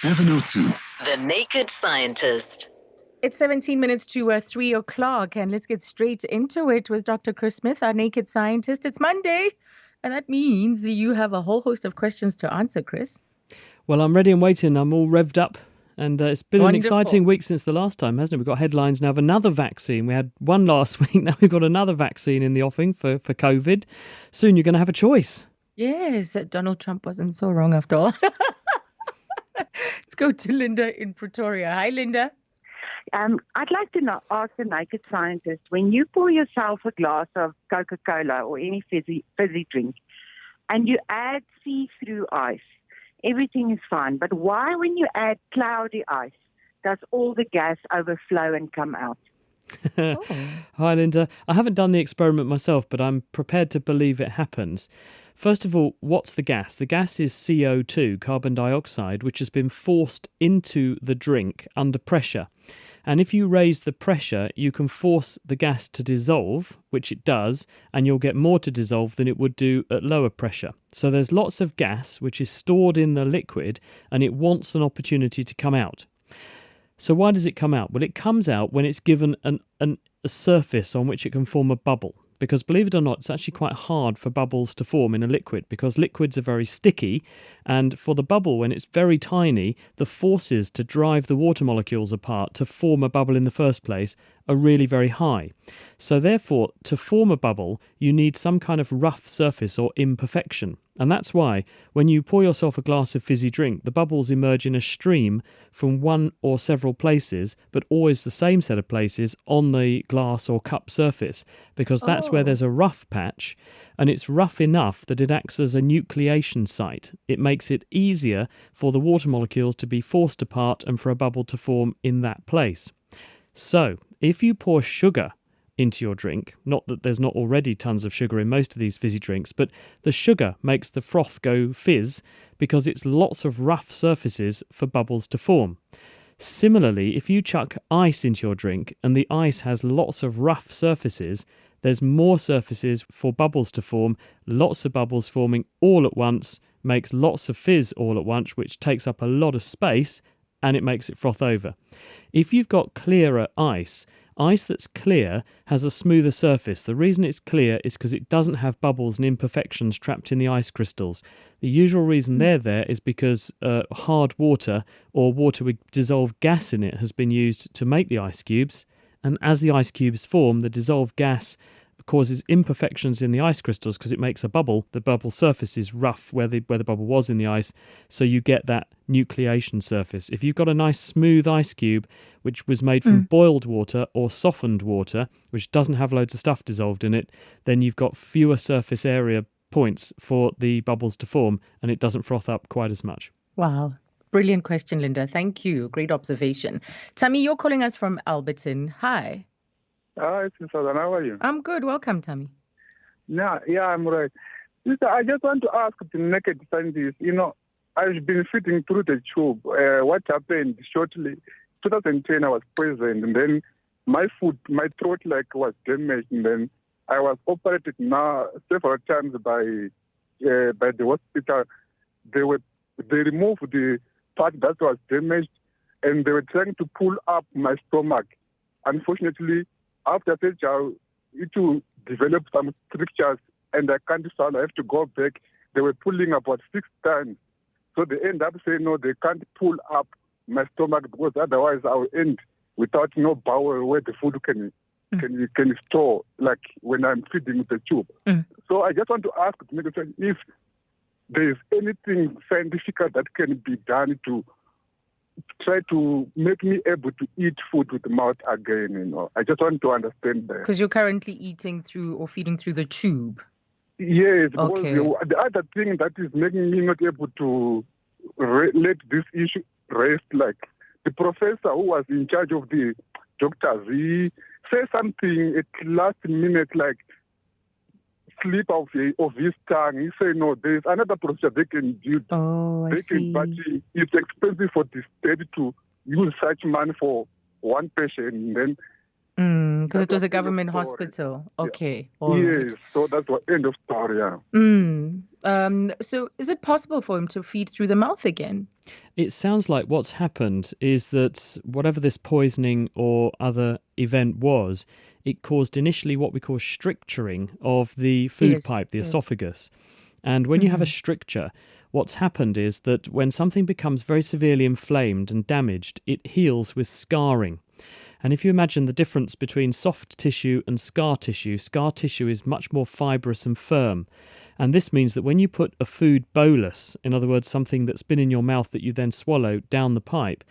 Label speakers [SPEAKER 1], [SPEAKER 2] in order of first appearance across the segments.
[SPEAKER 1] 7:02.
[SPEAKER 2] The Naked Scientist.
[SPEAKER 3] It's 17 minutes to 3 o'clock, and let's get straight into it with Dr. Chris Smith, our naked scientist. It's Monday, and that means you have a whole host of questions to answer, Chris.
[SPEAKER 4] Well, I'm ready and waiting. I'm all revved up. And it's been an
[SPEAKER 3] Wonderful.
[SPEAKER 4] exciting week since the last time, hasn't it? We've got headlines now of another vaccine. We had one last week. Now we've got another vaccine in the offing for COVID. Soon you're going to have a choice.
[SPEAKER 3] Yes, Donald Trump wasn't so wrong after all. Let's go to Linda in Pretoria. Hi, Linda.
[SPEAKER 5] I'd like to ask the naked scientist, when you pour yourself a glass of Coca-Cola or any fizzy drink and you add see-through ice, everything is fine. But why, when you add cloudy ice, does all the gas overflow and come out?
[SPEAKER 3] Oh.
[SPEAKER 4] Hi, Linda. I haven't done the experiment myself, but I'm prepared to believe it happens. First of all, what's the gas? The gas is CO2, carbon dioxide, which has been forced into the drink under pressure. And if you raise the pressure, you can force the gas to dissolve, which it does, and you'll get more to dissolve than it would do at lower pressure. So there's lots of gas which is stored in the liquid, and it wants an opportunity to come out. So why does it come out? Well, it comes out when it's given a surface on which it can form a bubble. Because believe it or not, it's actually quite hard for bubbles to form in a liquid because liquids are very sticky. And for the bubble, when it's very tiny, the forces to drive the water molecules apart to form a bubble in the first place are really very high. So therefore, to form a bubble, you need some kind of rough surface or imperfection. And that's why when you pour yourself a glass of fizzy drink, the bubbles emerge in a stream from one or several places, but always the same set of places on the glass or cup surface, because that's where there's a rough patch, and it's rough enough that it acts as a nucleation site. It makes it easier for the water molecules to be forced apart and for a bubble to form in that place. So, if you pour sugar into your drink, not that there's not already tons of sugar in most of these fizzy drinks, but the sugar makes the froth go fizz because it's lots of rough surfaces for bubbles to form. Similarly, if you chuck ice into your drink and the ice has lots of rough surfaces, there's more surfaces for bubbles to form. Lots of bubbles forming all at once makes lots of fizz all at once, which takes up a lot of space, and it makes it froth over. If you've got clearer ice that's clear has a smoother surface. The reason it's clear is because it doesn't have bubbles and imperfections trapped in the ice crystals. The usual reason they're there is because hard water or water with dissolved gas in it has been used to make the ice cubes. And as the ice cubes form, the dissolved gas causes imperfections in the ice crystals because it makes a bubble. The bubble surface is rough where the bubble was in the ice, so you get that nucleation surface. If you've got a nice smooth ice cube which was made from boiled water or softened water, which doesn't have loads of stuff dissolved in it, then you've got fewer surface area points for the bubbles to form, and it doesn't froth up quite as much.
[SPEAKER 3] Wow. Brilliant question, Linda. Thank you. Great observation. Tammy, you're calling us from Alberton. Hi.
[SPEAKER 6] Hi, Susan. How are you?
[SPEAKER 3] I'm good. Welcome, Tammy.
[SPEAKER 6] Yeah, I'm right. Sister, I just want to ask the naked scientist, I've been feeding through the tube. What happened shortly, 2010, I was present, and then my throat was damaged, and then I was operated now several times by the hospital. They removed the part that was damaged, and they were trying to pull up my stomach. Unfortunately, after surgery, it developed some strictures, and I can't swallow. I have to go back. They were pulling about 6 times. So they end up saying, no, they can't pull up my stomach because otherwise I'll end without no bowel where the food can store, like when I'm feeding with the tube. So I just want to ask if there is anything scientific that can be done to try to make me able to eat food with the mouth again. I just want to understand that.
[SPEAKER 3] Because you're currently eating through or feeding through the tube.
[SPEAKER 6] Yes,
[SPEAKER 3] Okay.
[SPEAKER 6] because the other thing that is making me not able to let this issue rest, like the professor who was in charge of the doctors, he said something at last minute, like slip of his tongue. He said, no, there's another procedure they can do.
[SPEAKER 3] Oh, I see.
[SPEAKER 6] But it's expensive for the state to use such money for one patient. And then
[SPEAKER 3] Because it
[SPEAKER 6] That's
[SPEAKER 3] was a
[SPEAKER 6] what end of
[SPEAKER 3] government
[SPEAKER 6] story.
[SPEAKER 3] hospital.
[SPEAKER 6] Yeah.
[SPEAKER 3] Okay, all right.
[SPEAKER 6] Yes, so that's what end of story, yeah.
[SPEAKER 3] So is it possible for him to feed through the mouth again?
[SPEAKER 4] It sounds like what's happened is that whatever this poisoning or other event was, it caused initially what we call stricturing of the food
[SPEAKER 3] Yes,
[SPEAKER 4] pipe, the
[SPEAKER 3] yes.
[SPEAKER 4] esophagus. And when you have a stricture, what's happened is that when something becomes very severely inflamed and damaged, it heals with scarring. And if you imagine the difference between soft tissue and scar tissue is much more fibrous and firm. And this means that when you put a food bolus, in other words, something that's been in your mouth that you then swallow down the pipe,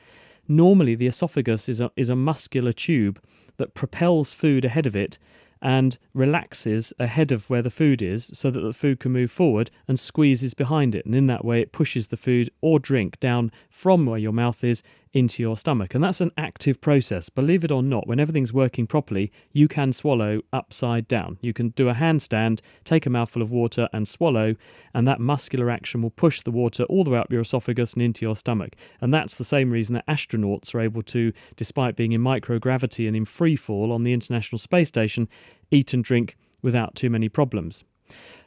[SPEAKER 4] normally the esophagus is a muscular tube that propels food ahead of it and relaxes ahead of where the food is so that the food can move forward and squeezes behind it. And in that way, it pushes the food or drink down from where your mouth is into your stomach. And that's an active process. Believe it or not, when everything's working properly, you can swallow upside down. You can do a handstand, take a mouthful of water and swallow, and that muscular action will push the water all the way up your esophagus and into your stomach. And that's the same reason that astronauts are able to, despite being in microgravity and in free fall on the International Space Station, eat and drink without too many problems.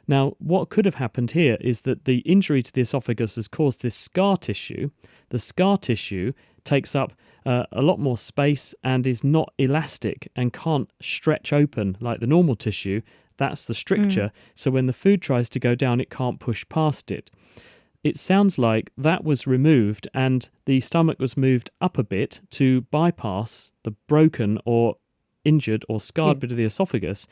[SPEAKER 4] Now, what could have happened here is that the injury to the esophagus has caused this scar tissue. The scar tissue takes up a lot more space and is not elastic and can't stretch open like the normal tissue. That's the stricture. So when the food tries to go down, it can't push past it. It sounds like that was removed and the stomach was moved up a bit to bypass the broken or injured or scarred bit of the esophagus.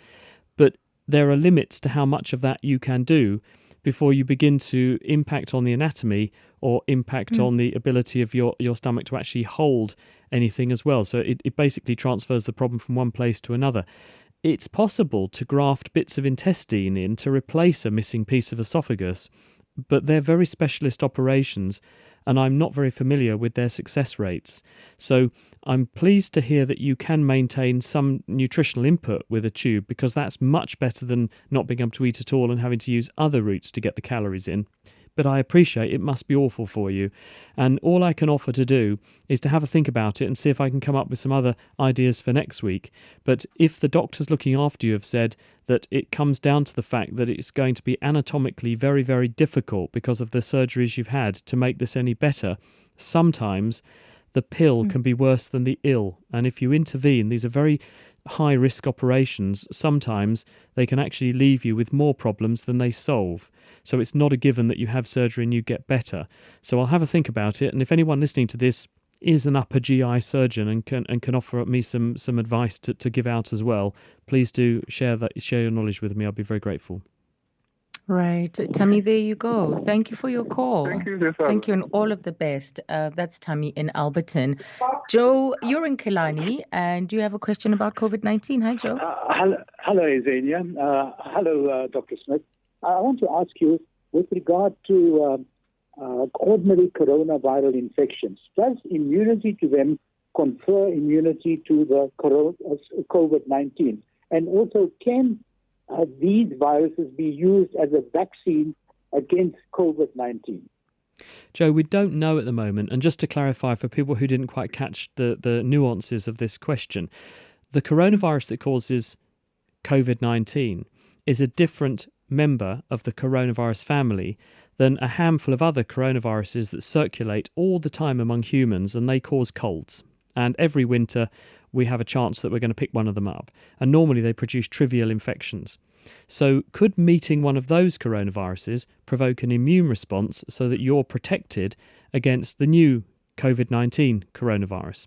[SPEAKER 4] But there are limits to how much of that you can do before you begin to impact on the anatomy or impact on the ability of your stomach to actually hold anything as well. So it basically transfers the problem from one place to another. It's possible to graft bits of intestine in to replace a missing piece of esophagus, but they're very specialist operations, and I'm not very familiar with their success rates. So I'm pleased to hear that you can maintain some nutritional input with a tube, because that's much better than not being able to eat at all and having to use other routes to get the calories in. But I appreciate it must be awful for you. And all I can offer to do is to have a think about it and see if I can come up with some other ideas for next week. But if the doctors looking after you have said that it comes down to the fact that it's going to be anatomically very, very difficult because of the surgeries you've had to make this any better, sometimes the pill can be worse than the ill. And if you intervene, these are very high-risk operations. Sometimes they can actually leave you with more problems than they solve. So it's not a given that you have surgery and you get better. So I'll have a think about it. And if anyone listening to this is an upper GI surgeon and can offer me some advice to give out as well, please do share your knowledge with me. I'll be very grateful.
[SPEAKER 3] Right. Tammy, there you go. Thank you for your call.
[SPEAKER 6] Thank you, Cesar.
[SPEAKER 3] Thank you, and all of the best. That's Tammy in Alberton. Joe, you're in Killarney, and do you have a question about COVID-19? Hi, Joe.
[SPEAKER 1] Hello, Azania. Hello, Dr. Smith. I want to ask you, with regard to ordinary coronaviral infections, does immunity to them confer immunity to the COVID-19? And also, can these viruses be used as a vaccine against COVID-19?
[SPEAKER 4] Joe, we don't know at the moment. And just to clarify for people who didn't quite catch the nuances of this question, the coronavirus that causes COVID-19 is a different member of the coronavirus family than a handful of other coronaviruses that circulate all the time among humans, and they cause colds. And every winter we have a chance that we're going to pick one of them up. And normally they produce trivial infections. So could meeting one of those coronaviruses provoke an immune response so that you're protected against the new COVID-19 coronavirus?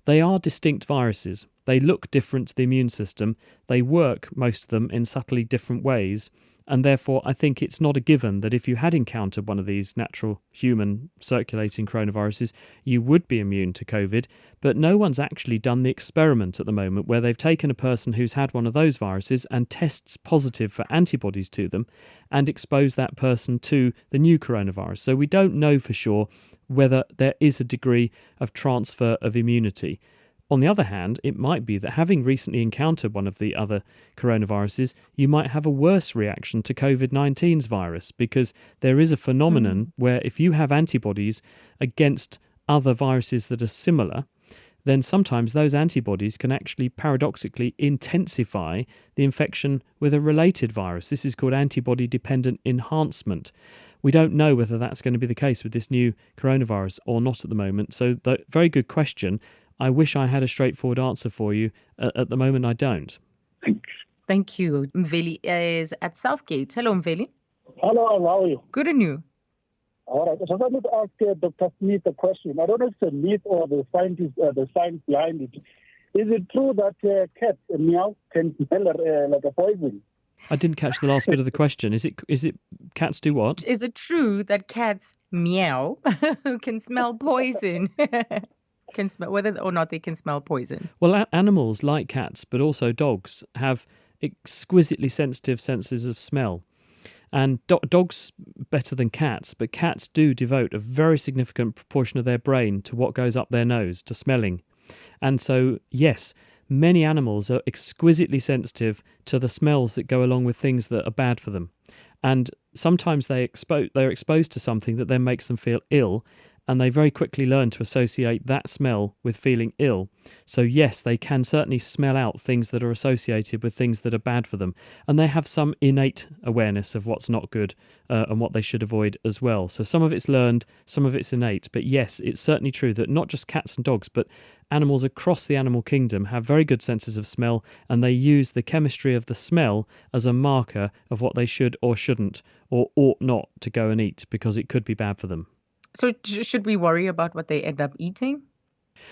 [SPEAKER 4] They are distinct viruses. They look different to the immune system. They work, most of them, in subtly different ways. And therefore, I think it's not a given that if you had encountered one of these natural human circulating coronaviruses, you would be immune to COVID. But no one's actually done the experiment at the moment where they've taken a person who's had one of those viruses and tests positive for antibodies to them and exposed that person to the new coronavirus. So we don't know for sure whether there is a degree of transfer of immunity. On the other hand, it might be that having recently encountered one of the other coronaviruses, you might have a worse reaction to COVID-19's virus, because there is a phenomenon where if you have antibodies against other viruses that are similar, then sometimes those antibodies can actually paradoxically intensify the infection with a related virus. This is called antibody-dependent enhancement. We don't know whether that's going to be the case with this new coronavirus or not at the moment. So, very good question. I wish I had a straightforward answer for you. At the moment, I don't.
[SPEAKER 1] Thanks.
[SPEAKER 3] Thank you. Mveli is at Southgate. Hello, Mveli.
[SPEAKER 7] Hello, how are you?
[SPEAKER 3] Good and you?
[SPEAKER 7] All right. So I wanted to ask Dr. Smith a question. I don't know if it's a myth or the science behind it. Is it true that cats meow can smell like a poison?
[SPEAKER 4] I didn't catch the last bit of the question. Is it cats do what?
[SPEAKER 3] Is it true that cats meow can smell poison? Can smell whether or not they can smell poison?
[SPEAKER 4] Well, animals like cats, but also dogs, have exquisitely sensitive senses of smell. And dogs better than cats, but cats do devote a very significant proportion of their brain to what goes up their nose, to smelling. And so, yes, many animals are exquisitely sensitive to the smells that go along with things that are bad for them. And sometimes they're exposed to something that then makes them feel ill, and they very quickly learn to associate that smell with feeling ill. So yes, they can certainly smell out things that are associated with things that are bad for them. And they have some innate awareness of what's not good and what they should avoid as well. So some of it's learned, some of it's innate. But yes, it's certainly true that not just cats and dogs, but animals across the animal kingdom have very good senses of smell, and they use the chemistry of the smell as a marker of what they should or shouldn't or ought not to go and eat, because it could be bad for them.
[SPEAKER 3] So should we worry about what they end up eating?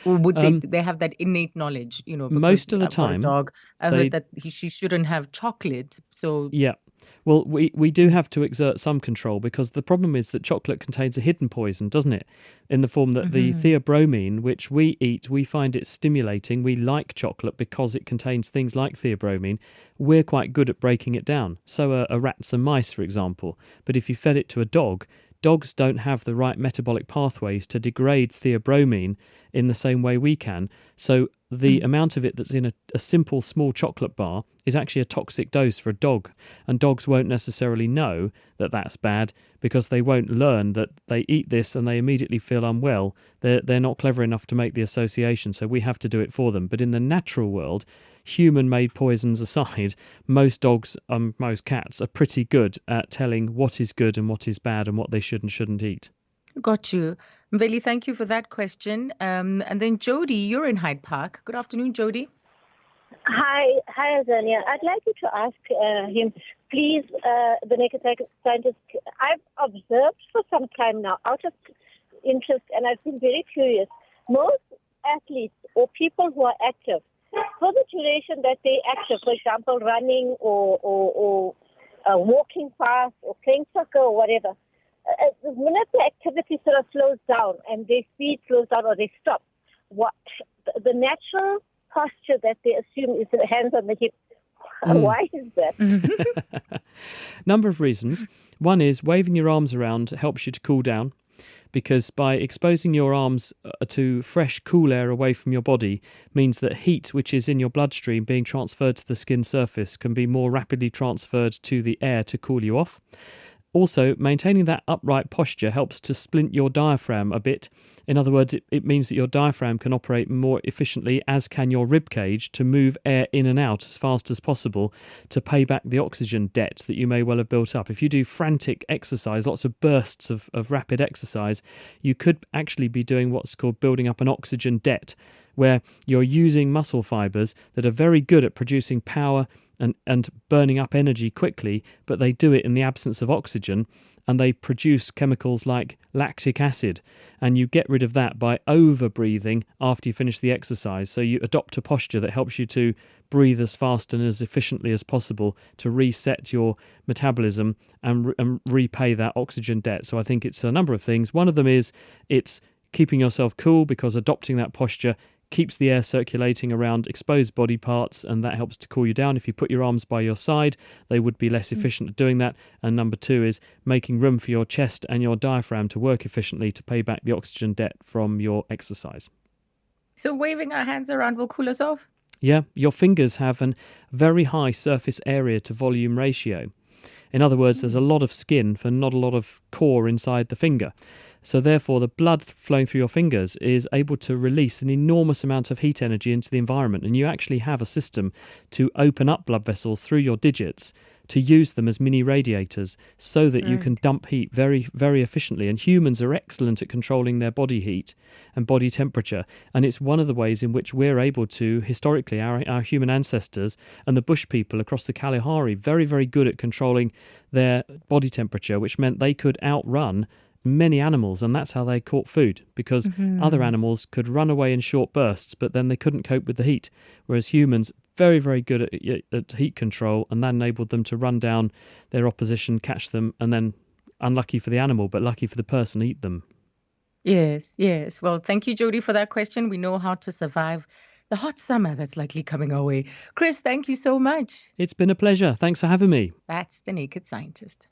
[SPEAKER 3] Or would they have that innate knowledge? You know,
[SPEAKER 4] most of the
[SPEAKER 3] I've got
[SPEAKER 4] time,
[SPEAKER 3] a dog, I heard that she shouldn't have chocolate. So
[SPEAKER 4] yeah. Well, we do have to exert some control, because the problem is that chocolate contains a hidden poison, doesn't it? In the form that the theobromine, which we eat, we find it stimulating. We like chocolate because it contains things like theobromine. We're quite good at breaking it down. So are rats and mice, for example. But if you fed it to a dog, dogs don't have the right metabolic pathways to degrade theobromine in the same way we can. So the amount of it that's in a simple small chocolate bar is actually a toxic dose for a dog. And dogs won't necessarily know that that's bad, because they won't learn that they eat this and they immediately feel unwell. They're not clever enough to make the association, so we have to do it for them. But in the natural world, human-made poisons aside, most dogs and most cats are pretty good at telling what is good and what is bad and what they should and shouldn't eat.
[SPEAKER 3] Got you. Mveli, thank you for that question. And then Jody, you're in Hyde Park. Good afternoon, Jody.
[SPEAKER 8] Hi, Azania. I'd like you to ask him, please, the naked scientist. I've observed for some time now, out of interest, and I've been very curious. Most athletes or people who are active, for the duration that they're active, for example, running or walking fast or playing soccer or whatever, the minute the activity sort of slows down and their speed slows down or they stop, the natural posture that they assume is the hands on the hip. Why is that?
[SPEAKER 4] Number of reasons. One is waving your arms around helps you to cool down, because by exposing your arms to fresh, cool air away from your body means that heat, which is in your bloodstream, being transferred to the skin surface, can be more rapidly transferred to the air to cool you off. Also, maintaining that upright posture helps to splint your diaphragm a bit. In other words, it means that your diaphragm can operate more efficiently, as can your rib cage, to move air in and out as fast as possible to pay back the oxygen debt that you may well have built up. If you do frantic exercise, lots of bursts of rapid exercise, you could actually be doing what's called building up an oxygen debt, where you're using muscle fibers that are very good at producing power and burning up energy quickly, but they do it in the absence of oxygen, and they produce chemicals like lactic acid, and you get rid of that by over-breathing after you finish the exercise. So you adopt a posture that helps you to breathe as fast and as efficiently as possible to reset your metabolism and repay that oxygen debt. So I think it's a number of things. One of them is it's keeping yourself cool, because adopting that posture keeps the air circulating around exposed body parts, and that helps to cool you down. If you put your arms by your side, they would be less efficient at doing that. And number two is making room for your chest and your diaphragm to work efficiently to pay back the oxygen debt from your exercise.
[SPEAKER 3] So waving our hands around will cool us off?
[SPEAKER 4] Yeah, your fingers have a very high surface area to volume ratio. In other words, there's a lot of skin for not a lot of core inside the finger. So therefore, the blood flowing through your fingers is able to release an enormous amount of heat energy into the environment. And you actually have a system to open up blood vessels through your digits to use them as mini radiators so that you can dump heat very, very efficiently. And humans are excellent at controlling their body heat and body temperature. And it's one of the ways in which we're able to, historically, our human ancestors and the bush people across the Kalahari, very, very good at controlling their body temperature, which meant they could outrun many animals, and that's how they caught food, because other animals could run away in short bursts, but then they couldn't cope with the heat, whereas humans very, very good at heat control, and that enabled them to run down their opposition, catch them, and then, unlucky for the animal but lucky for the person, eat them.
[SPEAKER 3] Yes, yes. Well, thank you, Jody, for that question. We know how to survive the hot summer that's likely coming our way. Chris, thank you so much.
[SPEAKER 4] It's been a pleasure. Thanks for having me.
[SPEAKER 3] That's The Naked Scientist.